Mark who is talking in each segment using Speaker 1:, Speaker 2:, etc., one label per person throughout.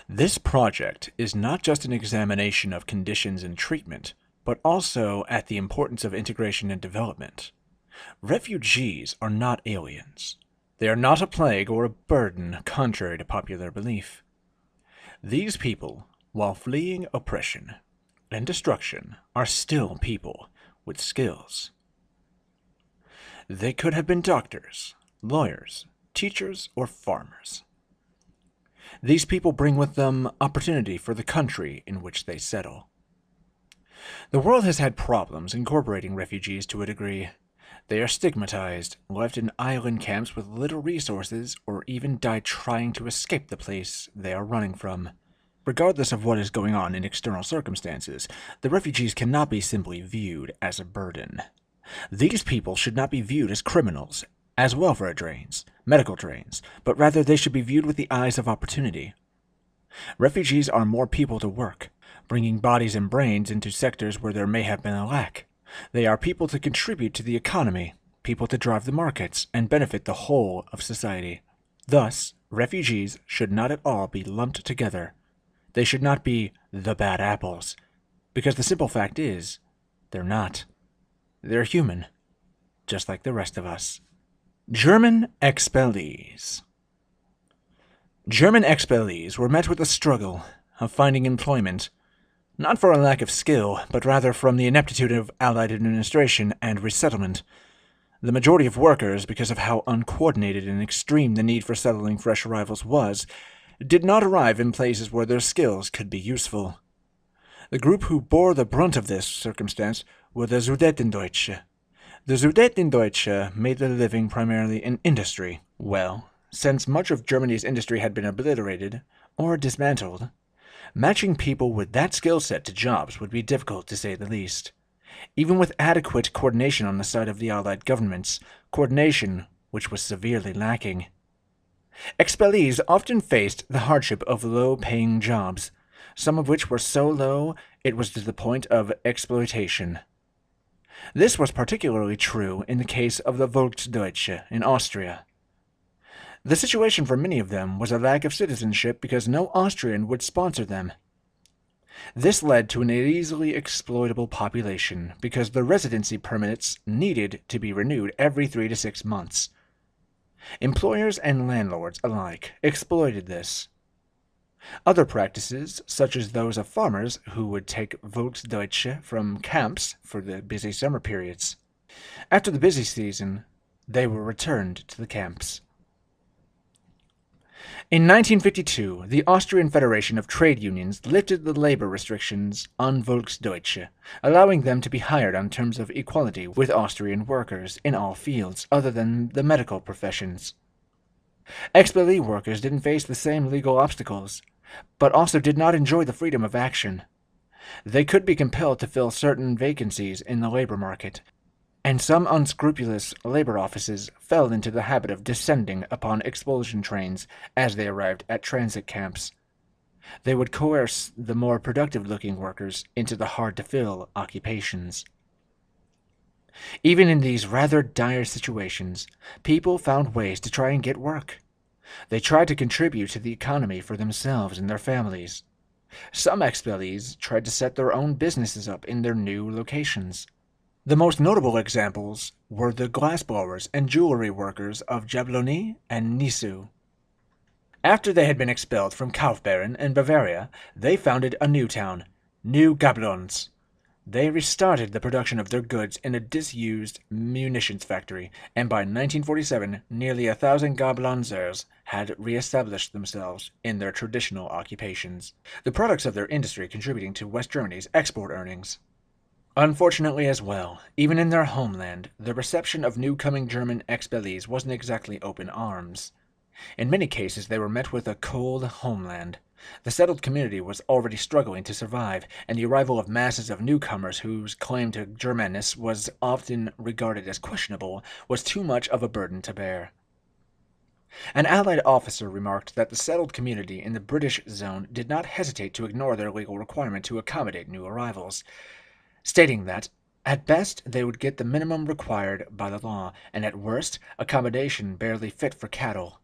Speaker 1: This project is not just an examination of conditions and treatment, but also at the importance of integration and development. Refugees are not aliens. They are not a plague or a burden, contrary to popular belief. These people, while fleeing oppression and destruction, are still people with skills. They could have been doctors, lawyers, teachers, or farmers. These people bring with them opportunity for the country in which they settle. The world has had problems incorporating refugees to a degree. They are stigmatized, left in island camps with little resources, or even die trying to escape the place they are running from. Regardless of what is going on in external circumstances, the refugees cannot be simply viewed as a burden. These people should not be viewed as criminals, as welfare drains, medical drains, but rather they should be viewed with the eyes of opportunity. Refugees are more people to work, bringing bodies and brains into sectors where there may have been a lack. They are people to contribute to the economy, people to drive the markets, and benefit the whole of society. Thus, refugees should not at all be lumped together. They should not be the bad apples, because the simple fact is, they're not. They're human, just like the rest of us. German expellees. German expellees were met with the struggle of finding employment, not for a lack of skill, but rather from the ineptitude of Allied administration and resettlement. The majority of workers, because of how uncoordinated and extreme the need for settling fresh arrivals was, did not arrive in places where their skills could be useful. The group who bore the brunt of this circumstance were the Sudetendeutsche. The Sudetendeutsche made their living primarily in industry. Well, since much of Germany's industry had been obliterated or dismantled, matching people with that skill set to jobs would be difficult to say the least. Even with adequate coordination on the side of the Allied governments, coordination which was severely lacking. Expellees often faced the hardship of low-paying jobs, some of which were so low it was to the point of exploitation. This was particularly true in the case of the Volksdeutsche in Austria. The situation for many of them was a lack of citizenship because no Austrian would sponsor them. This led to an easily exploitable population because the residency permits needed to be renewed every 3 to 6 months. Employers and landlords alike exploited this. Other practices, such as those of farmers who would take Volksdeutsche from camps for the busy summer periods. After the busy season, they were returned to the camps. In 1952, the Austrian Federation of Trade Unions lifted the labor restrictions on Volksdeutsche, allowing them to be hired on terms of equality with Austrian workers in all fields other than the medical professions. Expellee workers didn't face the same legal obstacles, but also did not enjoy the freedom of action. They could be compelled to fill certain vacancies in the labor market, and some unscrupulous labor offices fell into the habit of descending upon expulsion trains as they arrived at transit camps. They would coerce the more productive-looking workers into the hard-to-fill occupations. Even in these rather dire situations, people found ways to try and get work. They tried to contribute to the economy for themselves and their families. Some expellees tried to set their own businesses up in their new locations. The most notable examples were the glassblowers and jewelry workers of Jabloni and Nisu. After they had been expelled from Kaufbeuren and Bavaria, they founded a new town, New Gablons. They restarted the production of their goods in a disused munitions factory, and by 1947, nearly 1,000 Gablonzers had re-established themselves in their traditional occupations, the products of their industry contributing to West Germany's export earnings. Unfortunately as well, even in their homeland, the reception of new-coming German expellees wasn't exactly open arms. In many cases, they were met with a cold homeland. The settled community was already struggling to survive, and the arrival of masses of newcomers whose claim to Germanness was often regarded as questionable was too much of a burden to bear. An Allied officer remarked that the settled community in the British zone did not hesitate to ignore their legal requirement to accommodate new arrivals, stating that, at best, they would get the minimum required by the law, and at worst, accommodation barely fit for cattle.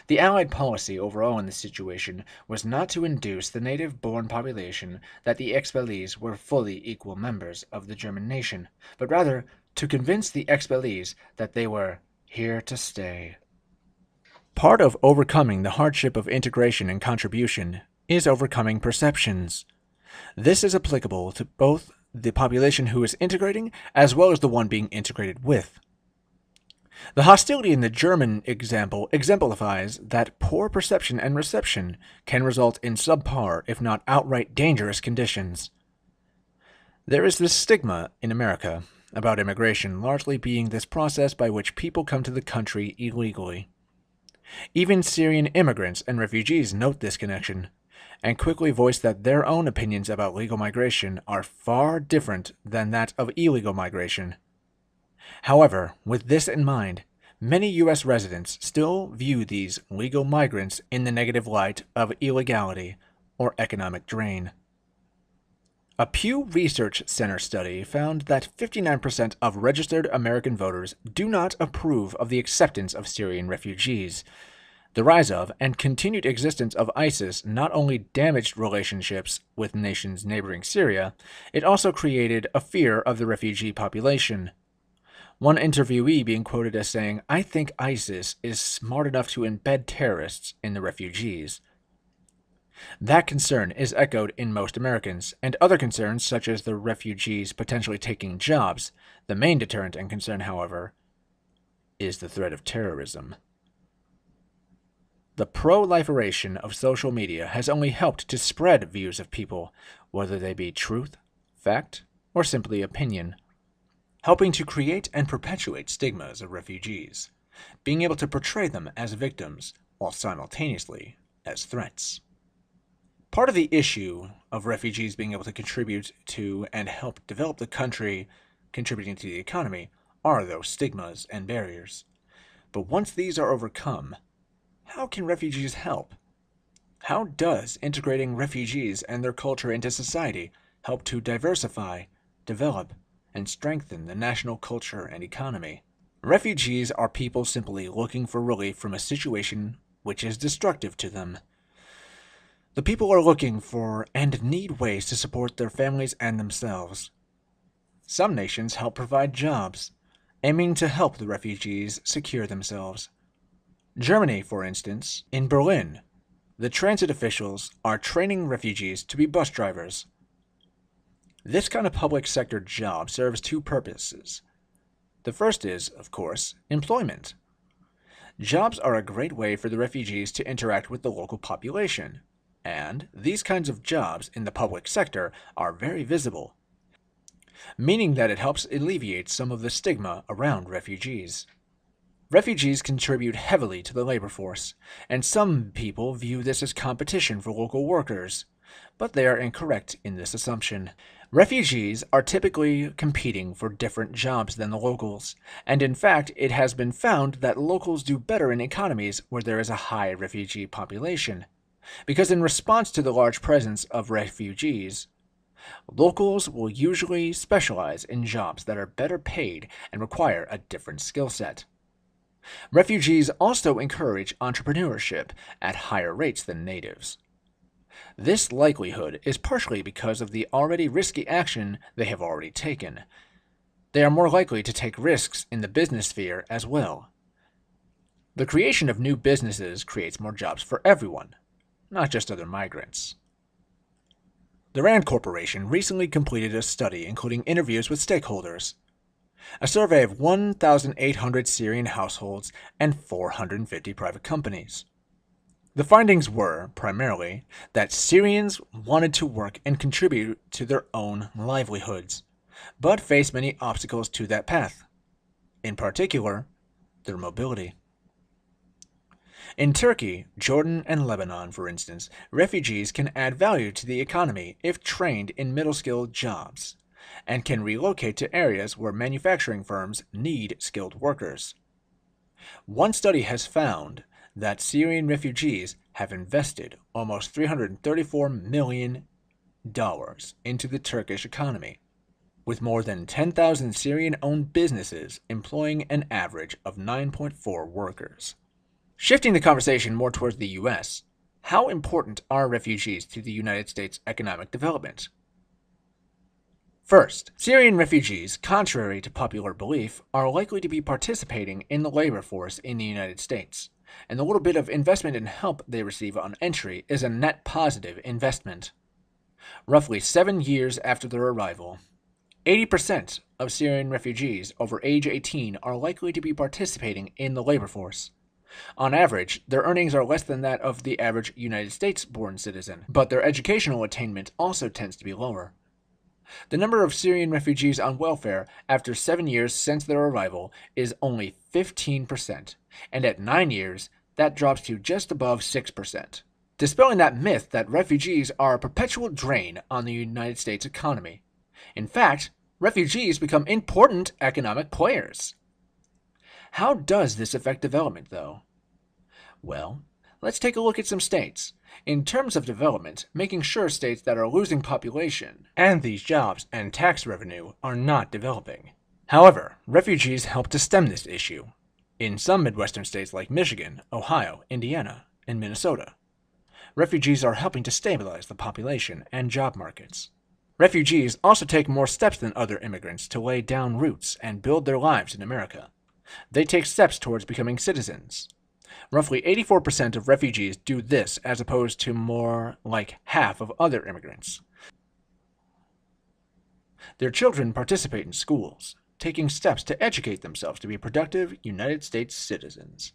Speaker 1: The Allied policy overall in this situation was not to induce the native-born population that the expellees were fully equal members of the German nation, but rather to convince the expellees that they were here to stay. Part of overcoming the hardship of integration and contribution is overcoming perceptions. This is applicable to both the population who is integrating as well as the one being integrated with. The hostility in the German example exemplifies that poor perception and reception can result in subpar, if not outright dangerous conditions. There is this stigma in America about immigration largely being this process by which people come to the country illegally. Even Syrian immigrants and refugees note this connection, and quickly voice that their own opinions about legal migration are far different than that of illegal migration. However, with this in mind, many U.S. residents still view these legal migrants in the negative light of illegality or economic drain. A Pew Research Center study found that 59% of registered American voters do not approve of the acceptance of Syrian refugees. The rise of and continued existence of ISIS not only damaged relationships with nations neighboring Syria, it also created a fear of the refugee population. One interviewee being quoted as saying, "I think ISIS is smart enough to embed terrorists in the refugees." That concern is echoed in most Americans, and other concerns such as the refugees potentially taking jobs. The main deterrent and concern, however, is the threat of terrorism. The proliferation of social media has only helped to spread views of people, whether they be truth, fact, or simply opinion, helping to create and perpetuate stigmas of refugees, being able to portray them as victims while simultaneously as threats. Part of the issue of refugees being able to contribute to and help develop the country, contributing to the economy, are those stigmas and barriers. But once these are overcome, how can refugees help? How does integrating refugees and their culture into society help to diversify, develop, and strengthen the national culture and economy? Refugees are people simply looking for relief from a situation which is destructive to them. The people are looking for and need ways to support their families and themselves. Some nations help provide jobs, aiming to help the refugees secure themselves. Germany, for instance, in Berlin, the transit officials are training refugees to be bus drivers. This kind of public sector job serves two purposes. The first is, of course, employment. Jobs are a great way for the refugees to interact with the local population, and these kinds of jobs in the public sector are very visible, meaning that it helps alleviate some of the stigma around refugees. Refugees contribute heavily to the labor force, and some people view this as competition for local workers, but they are incorrect in this assumption. Refugees are typically competing for different jobs than the locals, and in fact it has been found that locals do better in economies where there is a high refugee population, because in response to the large presence of refugees, locals will usually specialize in jobs that are better paid and require a different skill set. Refugees also encourage entrepreneurship at higher rates than natives. This likelihood is partially because of the already risky action they have already taken. They are more likely to take risks in the business sphere as well. The creation of new businesses creates more jobs for everyone, not just other migrants. The Rand Corporation recently completed a study including interviews with stakeholders. A survey of 1,800 Syrian households and 450 private companies. The findings were, primarily, that Syrians wanted to work and contribute to their own livelihoods, but faced many obstacles to that path. In particular, their mobility. In Turkey, Jordan, and Lebanon, for instance, refugees can add value to the economy if trained in middle-skilled jobs, and can relocate to areas where manufacturing firms need skilled workers. One study has found that Syrian refugees have invested almost $334 million into the Turkish economy, with more than 10,000 Syrian-owned businesses employing an average of 9.4 workers. Shifting the conversation more towards the U.S., how important are refugees to the United States' economic development? First, Syrian refugees, contrary to popular belief, are likely to be participating in the labor force in the United States, and the little bit of investment and help they receive on entry is a net positive investment. Roughly 7 years after their arrival, 80% of Syrian refugees over age 18 are likely to be participating in the labor force. On average, their earnings are less than that of the average United States-born citizen, but their educational attainment also tends to be lower. The number of Syrian refugees on welfare after 7 years since their arrival is only 15%, and at 9 years, that drops to just above 6%, dispelling that myth that refugees are a perpetual drain on the United States economy. In fact, refugees become important economic players. How does this affect development, though? Well, let's take a look at some states. In terms of development, making sure states that are losing population and these jobs and tax revenue are not developing. However, refugees help to stem this issue. In some Midwestern states like Michigan, Ohio, Indiana, and Minnesota, refugees are helping to stabilize the population and job markets. Refugees also take more steps than other immigrants to lay down roots and build their lives in America. They take steps towards becoming citizens. Roughly 84% of refugees do this as opposed to more like half of other immigrants. Their children participate in schools, taking steps to educate themselves to be productive United States citizens.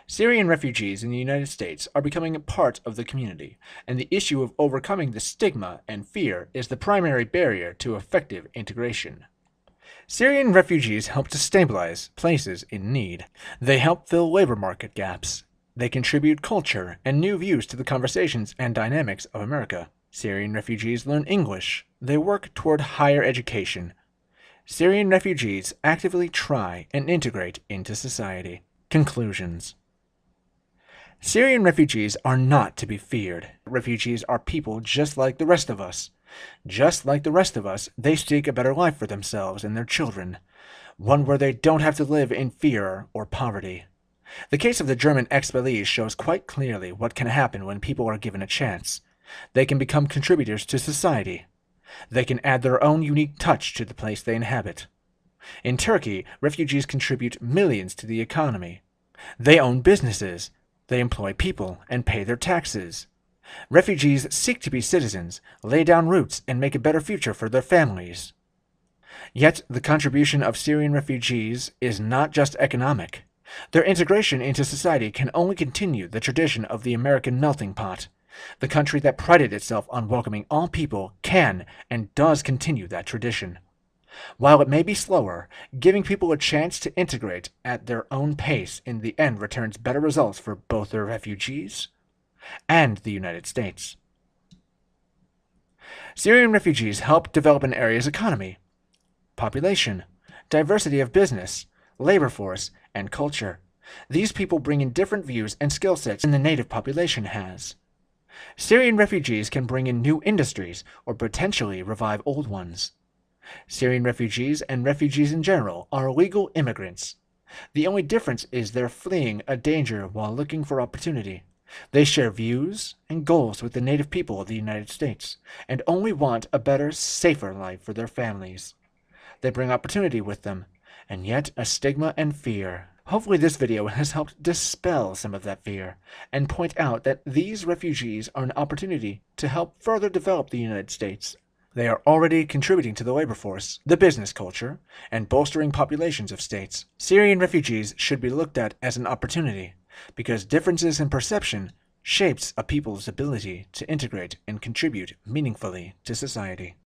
Speaker 1: Syrian refugees in the United States are becoming a part of the community, and the issue of overcoming the stigma and fear is the primary barrier to effective integration. Syrian refugees help to stabilize places in need. They help fill labor market gaps. They contribute culture and new views to the conversations and dynamics of America. Syrian refugees learn English. They work toward higher education. Syrian refugees actively try and integrate into society. Conclusions. Syrian refugees are not to be feared. Refugees are people just like the rest of us. Just like the rest of us, they seek a better life for themselves and their children, one where they don't have to live in fear or poverty. The case of the German expellees shows quite clearly what can happen when people are given a chance. They can become contributors to society. They can add their own unique touch to the place they inhabit. In Turkey, refugees contribute millions to the economy. They own businesses. They employ people and pay their taxes. Refugees seek to be citizens, lay down roots, and make a better future for their families. Yet, the contribution of Syrian refugees is not just economic. Their integration into society can only continue the tradition of the American melting pot. The country that prided itself on welcoming all people can and does continue that tradition. While it may be slower, giving people a chance to integrate at their own pace in the end returns better results for both the refugees and the United States. Syrian refugees help develop an area's economy, population, diversity of business, labor force, and culture. These people bring in different views and skill sets than the native population has. Syrian refugees can bring in new industries or potentially revive old ones. Syrian refugees and refugees in general are legal immigrants. The only difference is they're fleeing a danger while looking for opportunity. They share views and goals with the native people of the United States and only want a better, safer life for their families. They bring opportunity with them, and yet a stigma and fear. Hopefully this video has helped dispel some of that fear and point out that these refugees are an opportunity to help further develop the United States. They are already contributing to the labor force, the business culture, and bolstering populations of states. Syrian refugees should be looked at as an opportunity, because differences in perception shapes a people's ability to integrate and contribute meaningfully to society.